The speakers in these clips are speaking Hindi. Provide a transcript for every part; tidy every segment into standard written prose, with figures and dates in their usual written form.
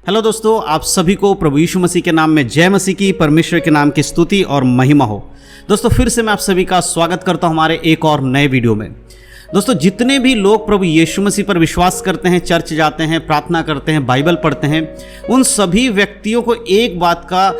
हेलो दोस्तों, आप सभी को प्रभु यीशु मसीह के नाम में जय मसीह की, परमेश्वर के नाम की स्तुति और महिमा हो। दोस्तों फिर से मैं आप सभी का स्वागत करता हूं हमारे एक और नए वीडियो में। दोस्तों जितने भी लोग प्रभु यीशु मसीह पर विश्वास करते हैं, चर्च जाते हैं, प्रार्थना करते हैं, बाइबल पढ़ते हैं, उन सभी व्यक्तियों को एक बात का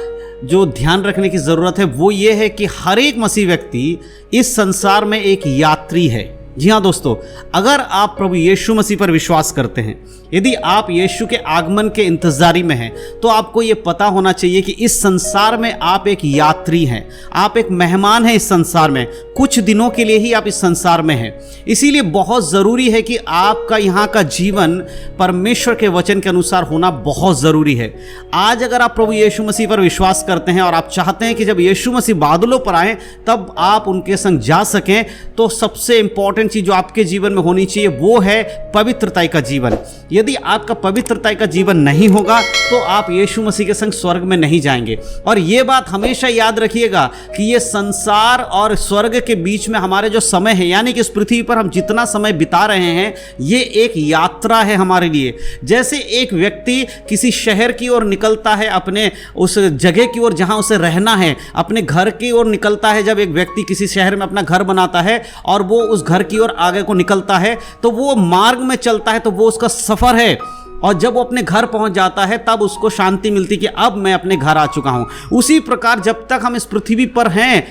जो ध्यान रखने की ज़रूरत है वो ये है कि हर एक मसीह व्यक्ति इस संसार में एक यात्री है। जी हाँ दोस्तों, अगर आप प्रभु यीशु मसीह पर विश्वास करते हैं, यदि आप यीशु के आगमन के इंतजारी में हैं, तो आपको ये पता होना चाहिए कि इस संसार में आप एक यात्री हैं, आप एक मेहमान हैं इस संसार में। कुछ दिनों के लिए ही आप इस संसार में हैं। इसीलिए बहुत ज़रूरी है कि आपका यहाँ का जीवन परमेश्वर के वचन के अनुसार होना बहुत ज़रूरी है। आज अगर आप प्रभु यीशु मसीह पर विश्वास करते हैं और आप चाहते हैं कि जब यीशु मसीह बादलों पर आए तब आप उनके संग जा सकें, तो सबसे इंपॉर्टेंट चीज जो आपके जीवन में होनी चाहिए वो है पवित्रता का जीवन। यदि आपका पवित्रता का जीवन नहीं होगा तो आप यीशु मसीह के संग स्वर्ग में नहीं जाएंगे। और ये बात हमेशा याद रखिएगा कि ये संसार और स्वर्ग के बीच में हमारे जो समय है, यानी कि इस पृथ्वी पर हम जितना समय बिता रहे हैं, ये एक यात्रा है हमारे लिए। जैसे एक व्यक्ति किसी शहर की ओर निकलता है, अपने उस जगह की ओर जहां उसे रहना है, अपने घर की ओर निकलता है। जब एक व्यक्ति किसी शहर में अपना घर बनाता है और वो उस घर की ओर आगे को निकलता है तो वो मार्ग में चलता है, तो वो उसका सफर है। और जब वो अपने घर पहुंच जाता है तब उसको शांति मिलती कि अब मैं अपने घर आ चुका हूं। उसी प्रकार जब तक हम इस पृथ्वी पर हैं,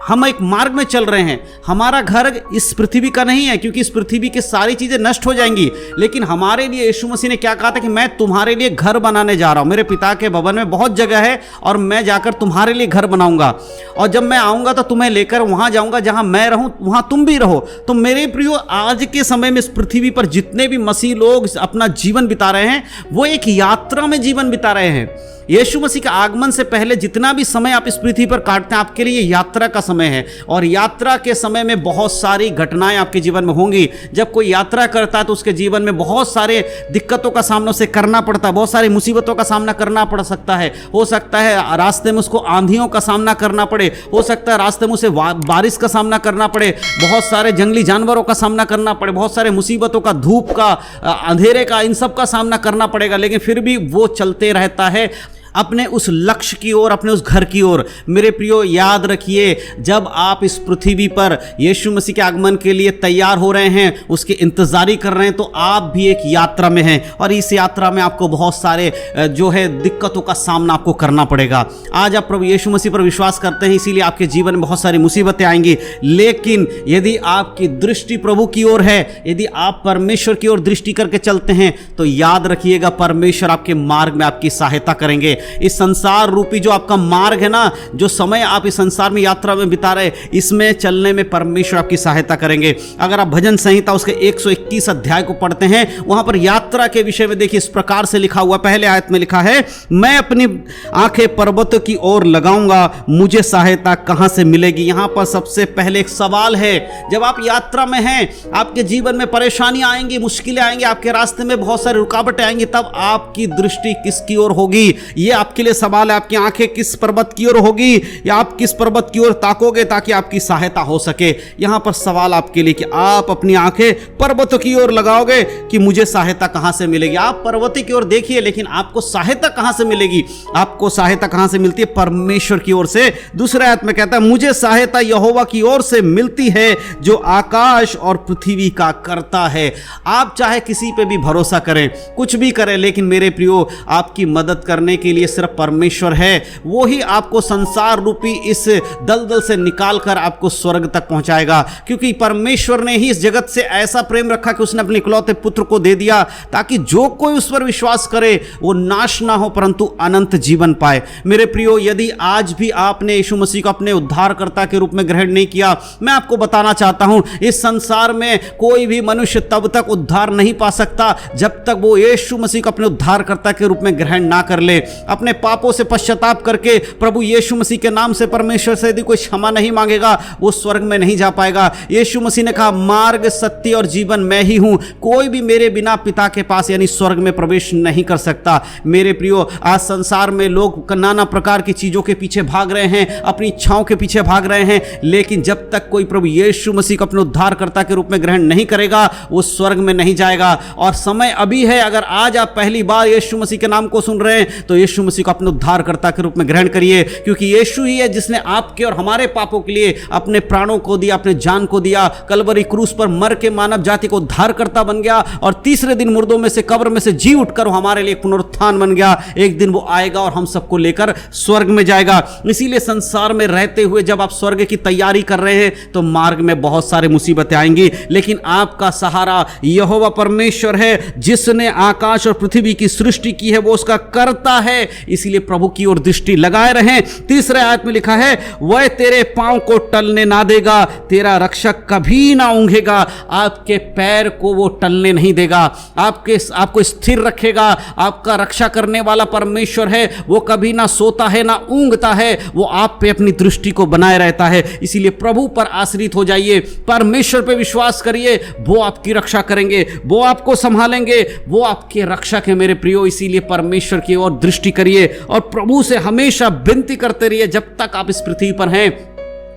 हम एक मार्ग में चल रहे हैं। हमारा घर इस पृथ्वी का नहीं है, क्योंकि इस पृथ्वी की सारी चीज़ें नष्ट हो जाएंगी। लेकिन हमारे लिए यीशु मसीह ने क्या कहा था कि मैं तुम्हारे लिए घर बनाने जा रहा हूँ। मेरे पिता के भवन में बहुत जगह है और मैं जाकर तुम्हारे लिए घर बनाऊंगा। और जब मैं आऊँगा तो तुम्हें लेकर वहाँ जाऊँगा जहाँ मैं रहूँ, वहाँ तुम भी रहो। तो मेरे प्रियो, आज के समय में इस पृथ्वी पर जितने भी मसीह लोग अपना जीवन बिता रहे हैं, वो एक यात्रा में जीवन बिता रहे हैं। यीशु मसीह के आगमन से पहले जितना भी समय आप इस पृथ्वी पर काटते हैं, आपके लिए यात्रा का समय है। और यात्रा के समय में बहुत सारी घटनाएं आपके जीवन में होंगी। जब कोई यात्रा करता है तो उसके जीवन में बहुत सारे दिक्कतों का सामना उसे करना पड़ता है, बहुत सारी मुसीबतों का सामना करना पड़ सकता है। हो सकता है रास्ते में उसको आंधियों का सामना करना पड़े, हो सकता है रास्ते में उसे बारिश का सामना करना पड़े, बहुत सारे जंगली जानवरों का सामना करना पड़े, बहुत सारे मुसीबतों का, धूप का, अंधेरे का, इन सब का सामना करना पड़ेगा। लेकिन फिर भी वो चलते रहता है अपने उस लक्ष्य की ओर, अपने उस घर की ओर। मेरे प्रियो, याद रखिए, जब आप इस पृथ्वी पर यीशु मसीह के आगमन के लिए तैयार हो रहे हैं, उसकी इंतजारी कर रहे हैं, तो आप भी एक यात्रा में हैं। और इस यात्रा में आपको बहुत सारे जो है दिक्कतों का सामना आपको करना पड़ेगा। आज आप प्रभु यीशु मसीह पर विश्वास करते हैं, इसीलिए आपके जीवन में बहुत सारी मुसीबतें आएंगी। लेकिन यदि आपकी दृष्टि प्रभु की ओर है, यदि आप परमेश्वर की ओर दृष्टि करके चलते हैं, तो याद रखिएगा परमेश्वर आपके मार्ग में आपकी सहायता करेंगे। इस संसार रूपी जो आपका मार्ग है ना, जो समय आप इस संसार में यात्रा में बिता रहे, इसमें चलने में परमेश्वर आपकी सहायता करेंगे। अगर आप भजन संहिता उसके 121 अध्याय को पढ़ते हैं, वहां पर यात्रा के विषय में देखिए इस प्रकार से लिखा हुआ। पहले आयत में लिखा है, मैं अपनी आंखें पर्वत की ओर लगाऊंगा, मुझे सहायता कहां से मिलेगी। यहां पर सबसे पहले एक सवाल है। जब आप यात्रा में हैं, आपके जीवन में परेशानियां आएंगी, मुश्किलें आएंगी, आपके रास्ते में बहुत सारी रुकावटें आएंगी, तब आपकी दृष्टि किसकी ओर होगी? ये आपके लिए सवाल है। आपकी आंखें किस पर्वत की ओर होगी, या आप किस पर्वत की ओर ताकोगे ताकि आपकी सहायता हो सके? यहां पर सवाल आपके लिए कि आप अपनी आंखें पर्वत की ओर लगाओगे कि मुझे सहायता कहां से मिलेगी। आप पर्वत की ओर देखिए, लेकिन आपको सहायता कहां से मिलेगी? आपको सहायता कहां से मिलती है? परमेश्वर की ओर से। दूसरे आयत में कहता है, मुझे सहायता यहोवा की ओर से मिलती है जो आकाश और पृथ्वी का करता है। आप चाहे किसी पे भी भरोसा करें, कुछ भी करें, लेकिन मेरे प्रियो, आपकी मदद करने के लिए सिर्फ परमेश्वर है। वो ही आपको संसार रूपी इस दलदल से निकालकर आपको स्वर्ग तक पहुंचाएगा। क्योंकि परमेश्वर ने ही इस जगत से ऐसा प्रेम रखा कि उसने अपने इकलौते पुत्र को दे दिया, ताकि जो कोई उस पर विश्वास करे वो नाश ना हो परंतु अनंत जीवन पाए। मेरे प्रियो, यदि आज भी आपने यीशु मसीह को अपने उद्धारकर्ता के रूप में ग्रहण नहीं किया, मैं आपको बताना चाहता हूं, इस संसार में कोई भी मनुष्य तब तक उद्धार नहीं पा सकता जब तक वो यीशु मसीह को अपने उद्धारकर्ता के रूप में ग्रहण ना कर ले। अपने पापों से पश्चाताप करके प्रभु यीशु मसीह के नाम से परमेश्वर से यदि कोई क्षमा नहीं मांगेगा वो स्वर्ग में नहीं जा पाएगा। यीशु मसीह ने कहा मार्ग, सत्य और जीवन मैं ही हूं, कोई भी मेरे बिना पिता के पास यानी स्वर्ग में प्रवेश नहीं कर सकता। मेरे प्रियो, आज संसार में लोग नाना प्रकार की चीजों के पीछे भाग रहे हैं, अपनी इच्छाओं के पीछे भाग रहे हैं, लेकिन जब तक कोई प्रभु यीशु मसीह को अपने उद्धारकर्ता के रूप में ग्रहण नहीं करेगा वो स्वर्ग में नहीं जाएगा। और समय अभी है, अगर आज आप पहली बार यीशु मसीह के नाम को सुन रहे हैं तो यीशु मसीह को अपने उद्धारकर्ता के रूप में ग्रहण करिए, क्योंकि यीशु ही है जिसने आपके और हमारे पापों के लिए अपने प्राणों को दिया, अपने जान को दिया, कलवरी क्रूस पर मर के मानव जाति को उद्धारकर्ता बन गया और तीसरे दिन मुर्दों में से, कब्र में से जी उठकर वो हमारे लिए पुनरुत्थान बन गया। एक दिन वो आएगा और हम सबको लेकर स्वर्ग में जाएगा। इसीलिए संसार में रहते हुए जब आप स्वर्ग की तैयारी कर रहे हैं तो मार्ग में बहुत सारे मुसीबतें आएंगी, लेकिन आपका सहारा यहोवा परमेश्वर है जिसने आकाश और पृथ्वी की सृष्टि की है, वो उसका करता है। इसीलिए प्रभु की ओर दृष्टि लगाए रहें। तीसरे आयत में लिखा है वह तेरे पांव को टलने ना देगा, तेरा रक्षक कभी ना ऊंघेगा। आपके पैर को वो टलने नहीं देगा, आपको स्थिर रखेगा। आपका रक्षा करने वाला परमेश्वर है, वो कभी ना सोता है ना ऊंघता है, वो आप पे अपनी दृष्टि को बनाए रहता है। इसीलिए प्रभु पर आश्रित हो जाइए, परमेश्वर पे विश्वास करिए, वो आपकी रक्षा करेंगे, वो आपको संभालेंगे, वो आपके रक्षक है मेरे प्रियो। इसीलिए परमेश्वर की ओर दृष्टि करिए और प्रभु से हमेशा विनती करते रहिए जब तक आप इस पृथ्वी पर हैं।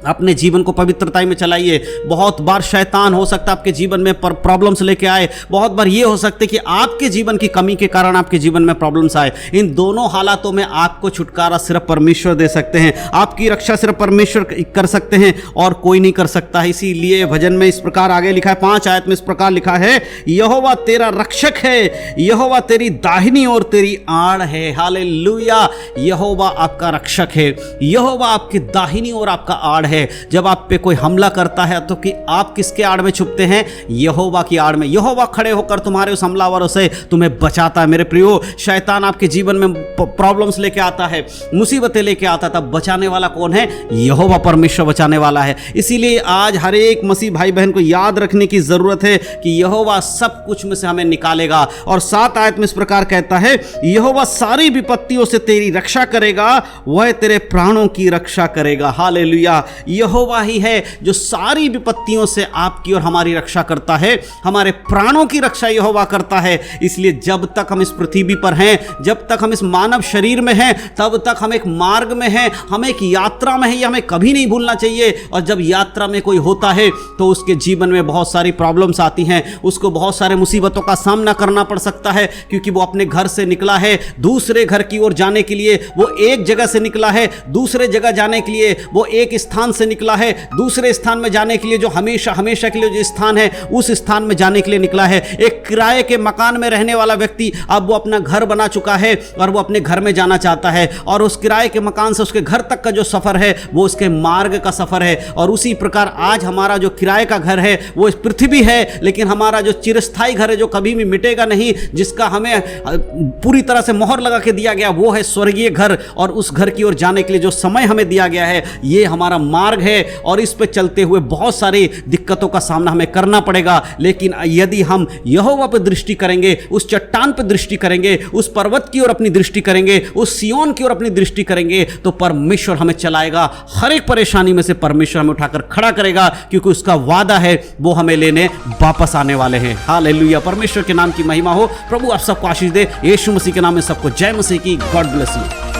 अपने जीवन को पवित्रता में चलाइए। बहुत बार शैतान हो सकता है आपके जीवन में प्रॉब्लम्स लेके आए, बहुत बार ये हो सकता है कि आपके जीवन की कमी के कारण आपके जीवन में प्रॉब्लम्स आए। इन दोनों हालातों में आपको छुटकारा सिर्फ परमेश्वर दे सकते हैं, आपकी रक्षा सिर्फ परमेश्वर कर सकते हैं और कोई नहीं कर सकता है। इसीलिए भजन में इस प्रकार आगे लिखा है, 5 आयत में इस प्रकार लिखा है, यहोवा तेरा रक्षक है, यहोवा तेरी दाहिनी और तेरी आड़ है। हालेलुया, यहोवा आपका रक्षक है, यहोवा आपकी दाहिनी और आपका आड़ है। जब आप पे कोई हमला करता है तो कि आप किसके आड़ में छुपते हैं? यहोवा की आड़ में। यहोवा खड़े होकर तुम्हारे उस हमलावरों से तुम्हें बचाता है। मेरे प्रियो, शैतान आपके जीवन में प्रॉब्लम्स लेके आता है, मुसीबतें लेके आता है, तब बचाने वाला कौन है? यहोवा परमेश्वर बचाने वाला है। इसीलिए आज हर एक मसीह भाई बहन को याद रखने की जरूरत है कि यहोवा सब कुछ में से हमें निकालेगा। और 7 आयत में इस प्रकार कहता है, यहोवा सारी विपत्तियों से तेरी रक्षा करेगा, वह तेरे प्राणों की रक्षा करेगा। हालेलुया, यहोवा ही है जो सारी विपत्तियों से आपकी और हमारी रक्षा करता है, हमारे प्राणों की रक्षा यहोवा करता है। इसलिए जब तक हम इस पृथ्वी पर हैं, जब तक हम इस मानव शरीर में हैं, तब तक हम एक मार्ग में हैं, हम एक यात्रा में हैं, ये हमें कभी नहीं भूलना चाहिए। और जब यात्रा में कोई होता है तो उसके जीवन में बहुत सारी प्रॉब्लम्स आती हैं, उसको बहुत सारे मुसीबतों का सामना करना पड़ सकता है, क्योंकि वो अपने घर से निकला है दूसरे घर की ओर जाने के लिए, वो एक जगह से निकला है दूसरे जगह जाने के लिए, वो एक स्थान से निकला है दूसरे स्थान में जाने के लिए, जो हमेशा हमेशा के लिए जो स्थान है उस स्थान में जाने के लिए निकला है। एक किराए के मकान में रहने वाला व्यक्ति अब वो अपना घर बना चुका है और वो अपने घर में जाना चाहता है, और उस किराए के मकान से उसके घर तक का जो सफर है वो उसके मार्ग का सफर है। और उसी प्रकार आज हमारा जो किराए का घर है वो इस पृथ्वी है, लेकिन हमारा जो चिरस्थाई घर है जो कभी भी मिटेगा नहीं, जिसका हमें पूरी तरह से मोहर लगा के दिया गया, वो है स्वर्गीय घर। और उस घर की ओर जाने के लिए जो समय हमें दिया गया है ये हमारा मार्ग है, और इस पे चलते हुए बहुत सारी दिक्कतों का सामना हमें करना पड़ेगा। लेकिन यदि हम यहोवा पर दृष्टि करेंगे, उस चट्टान पर दृष्टि करेंगे, उस पर्वत की ओर अपनी दृष्टि करेंगे, उस सियोन की ओर अपनी दृष्टि करेंगे, तो परमेश्वर हमें चलाएगा। हर एक परेशानी में से परमेश्वर हमें उठाकर खड़ा करेगा, क्योंकि उसका वादा है वो हमें लेने वापस आने वाले हैं। हालेलुया, परमेश्वर के नाम की महिमा हो। प्रभु आप सबको आशीष दे। यीशु मसीह के नाम में सबको जय मसीह की। God bless you.